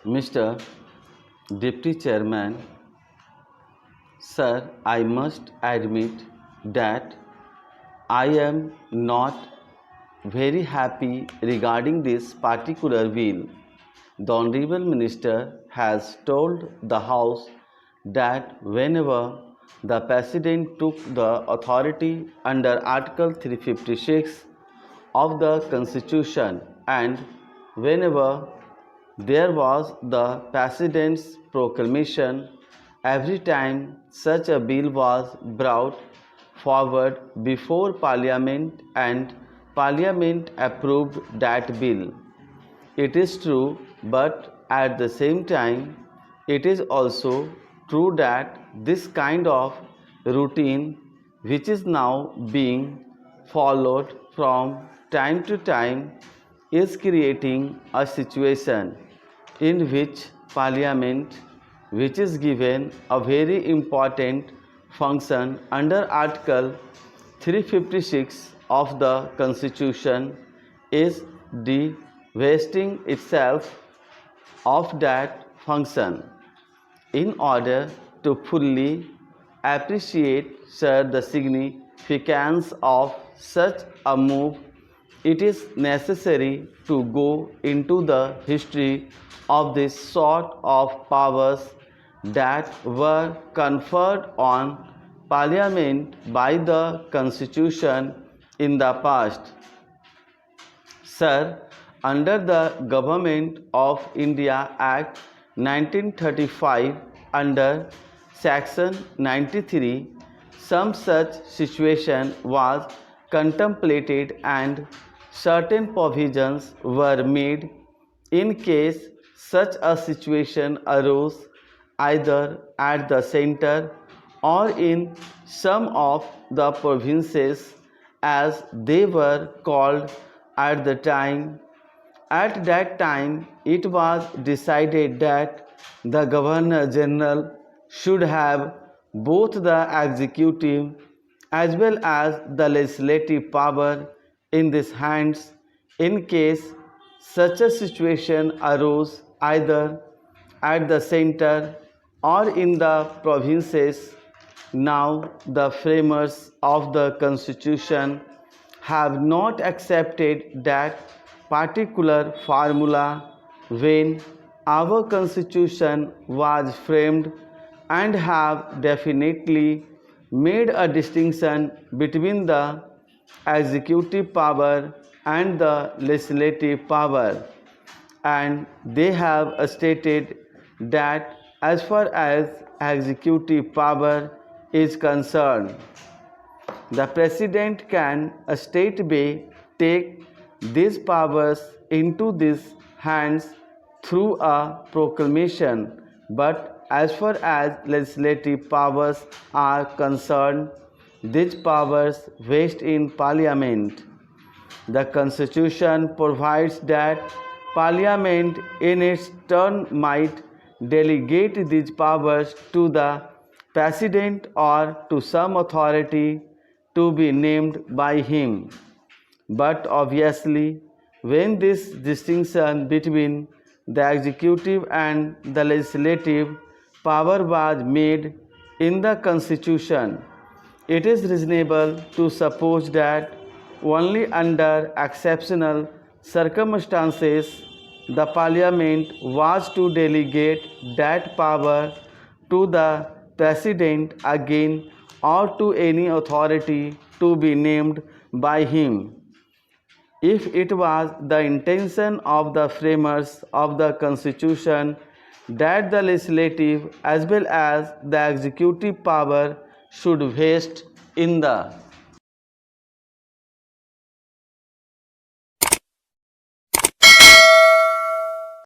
Mr. Deputy Chairman, Sir, I must admit that I am not very happy regarding this particular bill. The Honorable Minister has told the House that whenever the President took the authority under Article 356 of the Constitution and whenever there was the President's proclamation, every time such a bill was brought forward before Parliament and Parliament approved that bill. It is true, but at the same time, it is also true that this kind of routine, which is now being followed from time to time, is creating a situation in which Parliament, which is given a very important function under Article 356 of the Constitution, is divesting itself of that function. In order to fully appreciate, sir, the significance of such a move, it is necessary to go into the history of this sort of powers that were conferred on Parliament by the Constitution in the past. Sir, under the Government of India Act 1935, under Section 93, some such situation was contemplated and certain provisions were made in case such a situation arose either at the center or in some of the provinces as they were called at the time. At that time, it was decided that the Governor General should have both the executive as well as the legislative power in his hands in case such a situation arose either at the center or in the provinces. Now, the framers of the Constitution have not accepted that particular formula when our Constitution was framed and have definitely made a distinction between the executive power and the legislative power, and they have stated that as far as executive power is concerned, the President can straightway take these powers into his hands through a proclamation, but as far as legislative powers are concerned, these powers vest in Parliament. The Constitution provides that Parliament in its turn might delegate these powers to the President or to some authority to be named by him. But obviously, when this distinction between the executive and the legislative power was made in the Constitution, it is reasonable to suppose that only under exceptional circumstances the Parliament was to delegate that power to the President again or to any authority to be named by him. If it was the intention of the framers of the Constitution that the legislative as well as the executive power should vest in the